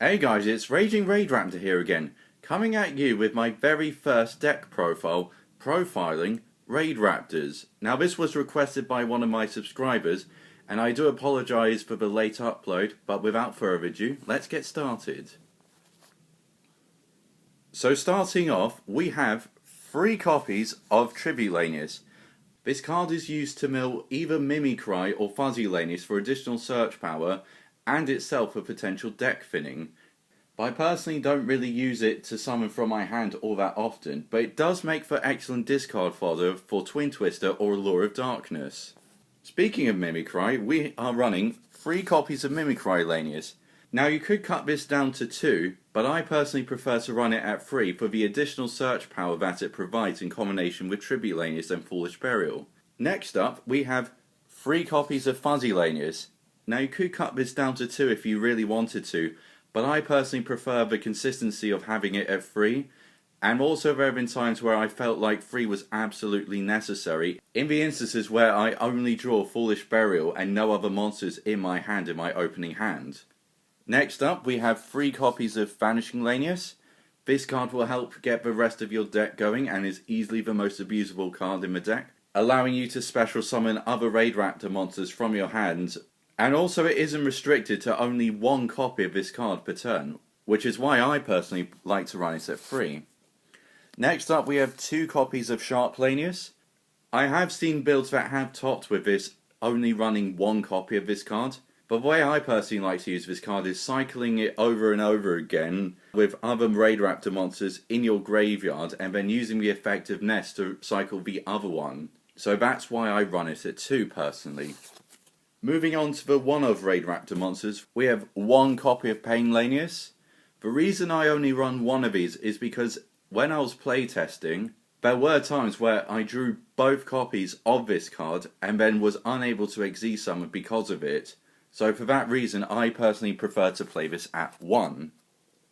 Hey guys, it's RagingRaidRaptor here again, coming at you with my very first deck profile, profiling Raidraptors. Now this was requested by one of my subscribers, and I do apologise for the late upload, but without further ado, let's get started. So starting off, we have 3 copies of Lanius. This card is used to mill either Mimicry or Fuzzy Lanius for additional search power, and itself for potential deck thinning. But I personally don't really use it to summon from my hand all that often, but it does make for excellent discard fodder for Twin Twister or Allure of Darkness. Speaking of Mimicry, we are running 3 copies of Mimicry Lanius. Now you could cut this down to 2, but I personally prefer to run it at 3 for the additional search power that it provides in combination with Tribute Lanius and Foolish Burial. Next up, we have 3 copies of Fuzzy Lanius. Now you could cut this down to 2 if you really wanted to, but I personally prefer the consistency of having it at 3, and also there have been times where I felt like 3 was absolutely necessary, in the instances where I only draw Foolish Burial and no other monsters in my hand in my opening hand. Next up, we have 3 copies of Vanishing Lanius. This card will help get the rest of your deck going and is easily the most abusable card in the deck, allowing you to special summon other Raidraptor monsters from your hands. And also it isn't restricted to only 1 copy of this card per turn, which is why I personally like to run it at 3. Next up, we have 2 copies of Sharp Lanius. I have seen builds that have topped with this only running 1 copy of this card. But the way I personally like to use this card is cycling it over and over again with other Raidraptor monsters in your graveyard and then using the effect of Nest to cycle the other one. So that's why I run it at 2 personally. Moving on to the one of Raidraptor monsters, we have 1 copy of Pain Lanius. The reason I only run 1 of these is because when I was playtesting, there were times where I drew both copies of this card and then was unable to Xyz summon because of it. So for that reason, I personally prefer to play this at 1.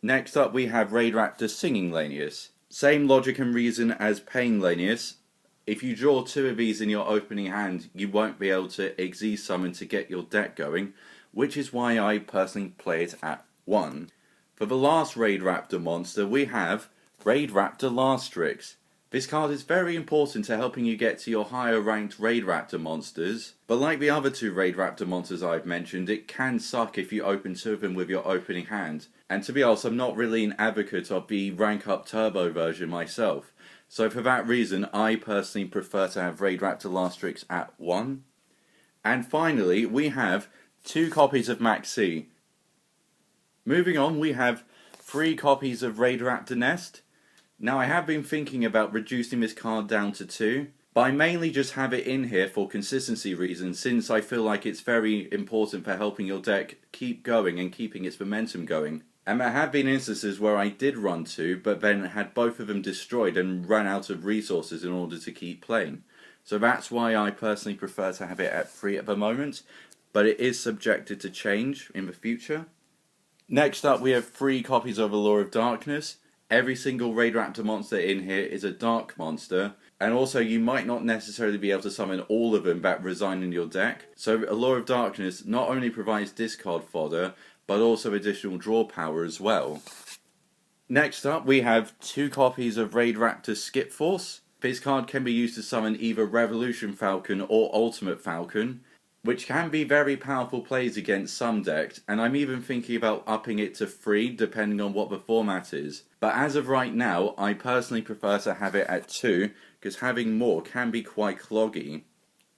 Next up, we have Raidraptor Singing Lanius. Same logic and reason as Pain Lanius. If you draw 2 of these in your opening hand, you won't be able to Xyz summon to get your deck going, which is why I personally play it at 1. For the last Raidraptor monster, we have Raidraptor Lastrix. This card is very important to helping you get to your higher ranked Raidraptor monsters, but like the other 2 Raidraptor monsters I've mentioned, it can suck if you open 2 of them with your opening hand. And to be honest, I'm not really an advocate of the rank up turbo version myself. So for that reason, I personally prefer to have Raidraptor Lastrix at 1. And finally, we have 2 copies of Maxi. Moving on, we have 3 copies of Raidraptor Nest. Now I have been thinking about reducing this card down to 2, but I mainly just have it in here for consistency reasons, since I feel like it's very important for helping your deck keep going and keeping its momentum going. And there have been instances where I did run 2, but then had both of them destroyed and ran out of resources in order to keep playing. So that's why I personally prefer to have it at 3 at the moment, but it is subjected to change in the future. Next up, we have 3 copies of Allure of Darkness. Every single Raidraptor monster in here is a dark monster, and also you might not necessarily be able to summon all of them that reside in your deck. So Allure of Darkness not only provides discard fodder, but also additional draw power as well. Next up, we have 2 copies of Raidraptor Skip Force. This card can be used to summon either Revolution Falcon or Ultimate Falcon, which can be very powerful plays against some decks, and I'm even thinking about upping it to 3 depending on what the format is. But as of right now, I personally prefer to have it at 2, because having more can be quite cloggy.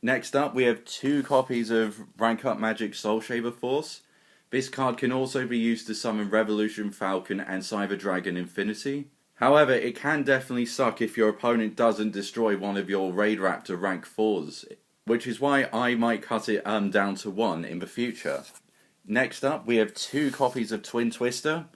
Next up, we have 2 copies of Rank Up Magic Soulshaver Force. This card can also be used to summon Revolution Falcon and Cyber Dragon Infinity. However, it can definitely suck if your opponent doesn't destroy one of your Raidraptor rank 4s, which is why I might cut it down to 1 in the future. Next up, we have 2 copies of Twin Twister.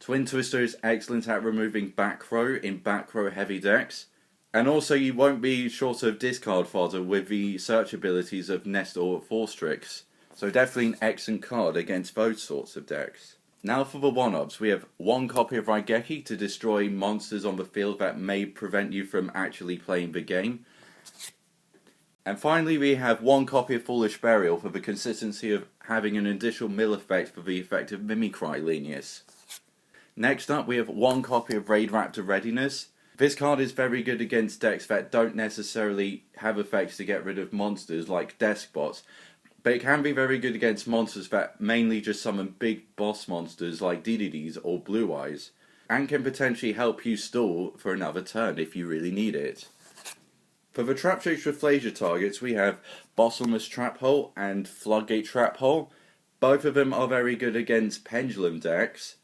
Twin Twister is excellent at removing back row in back row heavy decks, and also you won't be short of discard fodder with the search abilities of Nest or Forstrix. So definitely an excellent card against those sorts of decks. Now for the one-ups, we have 1 copy of Raigeki to destroy monsters on the field that may prevent you from actually playing the game. And finally we have one copy of Foolish Burial for the consistency of having an additional mill effect for the effect of Mimicry Lanius. Next up we have one copy of Raidraptor Readiness. This card is very good against decks that don't necessarily have effects to get rid of monsters like desk bots, but it can be very good against monsters that mainly just summon big boss monsters like DDDs or Blue Eyes, and can potentially help you stall for another turn if you really need it. For the Traptrix Reflasia targets we have Bottomless Trap Hole and Floodgate Trap Hole. Both of them are very good against Pendulum decks,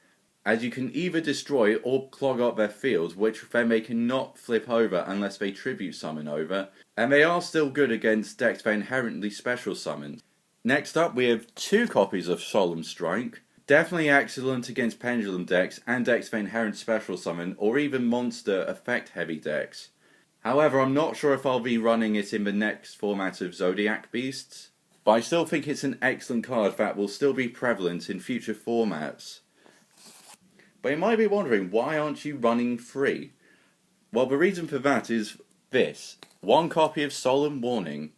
as you can either destroy or clog up their fields, which then they cannot flip over unless they tribute summon over, and they are still good against decks that inherently special summon. Next up we have two copies of Solemn Strike. Definitely excellent against Pendulum decks and decks that inherent special summon, or even monster effect heavy decks. However, I'm not sure if I'll be running it in the next format of Zoodiac Beasts, but I still think it's an excellent card that will still be prevalent in future formats. But you might be wondering, why aren't you running 3? Well, the reason for that is this. One copy of Solemn Warning.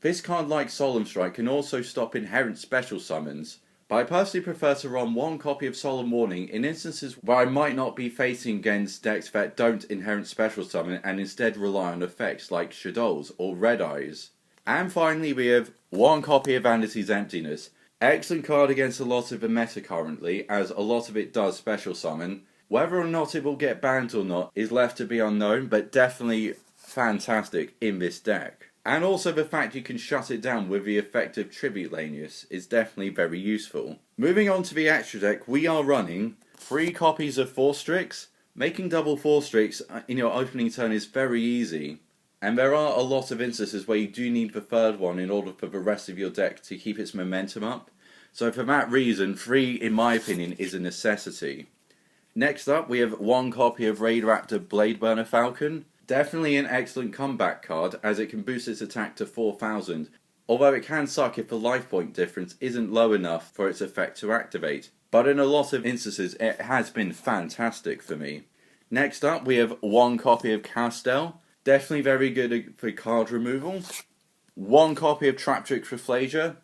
This card, like Solemn Strike, can also stop inherent special summons, but I personally prefer to run one copy of Solemn Warning in instances where I might not be facing against decks that don't inherent special summon and instead rely on effects like Shadows or Red Eyes. And finally we have one copy of Vanity's Emptiness. Excellent card against a lot of the meta currently, as a lot of it does special summon. Whether or not it will get banned or not is left to be unknown, but definitely fantastic in this deck. And also the fact you can shut it down with the effect of Tribute Lanius is definitely very useful. Moving on to the extra deck, we are running 3 copies of Force Strix. Making double Force Strix in your opening turn is very easy. And there are a lot of instances where you do need the third one in order for the rest of your deck to keep its momentum up. So for that reason, 3 in my opinion is a necessity. Next up we have one copy of Raidraptor Bladeburner Falcon. Definitely an excellent comeback card as it can boost its attack to 4000, although it can suck if the life point difference isn't low enough for its effect to activate. But in a lot of instances it has been fantastic for me. Next up we have one copy of Castel. Definitely very good for card removal. One copy of Traptrix Reflasia.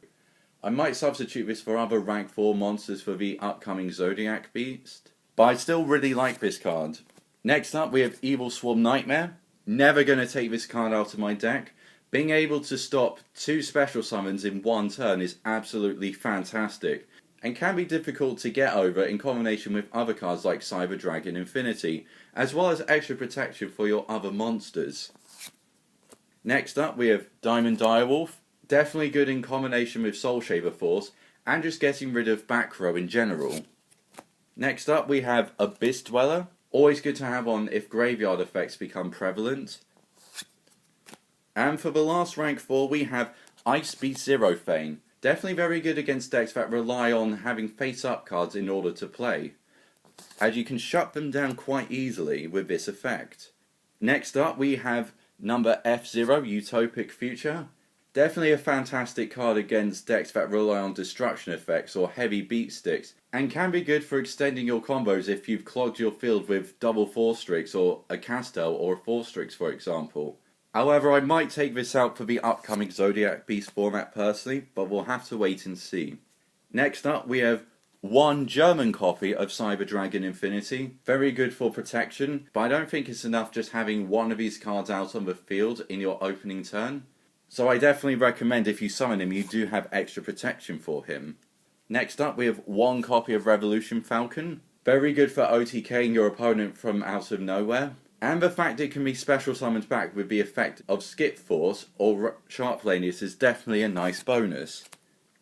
I might substitute this for other rank 4 monsters for the upcoming Zoodiac Beast, but I still really like this card. Next up we have Evil Swarm Nightmare. Never going to take this card out of my deck. Being able to stop 2 special summons in one turn is absolutely fantastic, and can be difficult to get over in combination with other cards like Cyber Dragon Infinity, as well as extra protection for your other monsters. Next up we have Diamond Direwolf. Definitely good in combination with Soul Shaver Force, and just getting rid of back row in general. Next up we have Abyss Dweller. Always good to have on if graveyard effects become prevalent. And for the last rank 4 we have Ice Beast Zero Fane. Definitely very good against decks that rely on having face up cards in order to play, as you can shut them down quite easily with this effect. Next up we have number F0 Utopic Future. Definitely a fantastic card against decks that rely on destruction effects or heavy beat sticks, and can be good for extending your combos if you've clogged your field with double Force Strix or a Castel or a Force Strix for example. However, I might take this out for the upcoming Zoodiac Beast format personally, but we'll have to wait and see. Next up we have one German copy of Cyber Dragon Infinity. Very good for protection, but I don't think it's enough just having one of these cards out on the field in your opening turn. So I definitely recommend if you summon him you do have extra protection for him. Next up we have one copy of Revolution Falcon. Very good for OTKing your opponent from out of nowhere. And the fact it can be special summoned back with the effect of Skip Force or Sharp Lanius is definitely a nice bonus.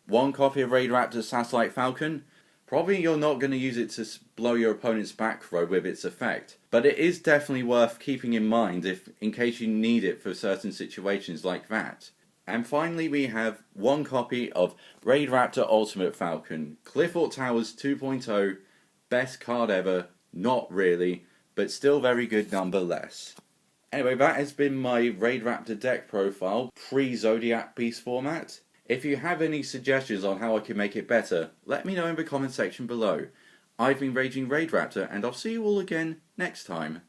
One copy of Raidraptor Satellite Falcon. Probably you're not going to use it to blow your opponent's back row with its effect, but it is definitely worth keeping in mind in case you need it for certain situations like that. And finally we have one copy of Raidraptor Ultimate Falcon. Cliffort Towers 2.0, best card ever, not really, but still very good nonetheless. Anyway, that has been my Raidraptor deck profile pre-Zoodiac Beast format. If you have any suggestions on how I can make it better, let me know in the comment section below. I've been RagingRaidRaptor, and I'll see you all again next time.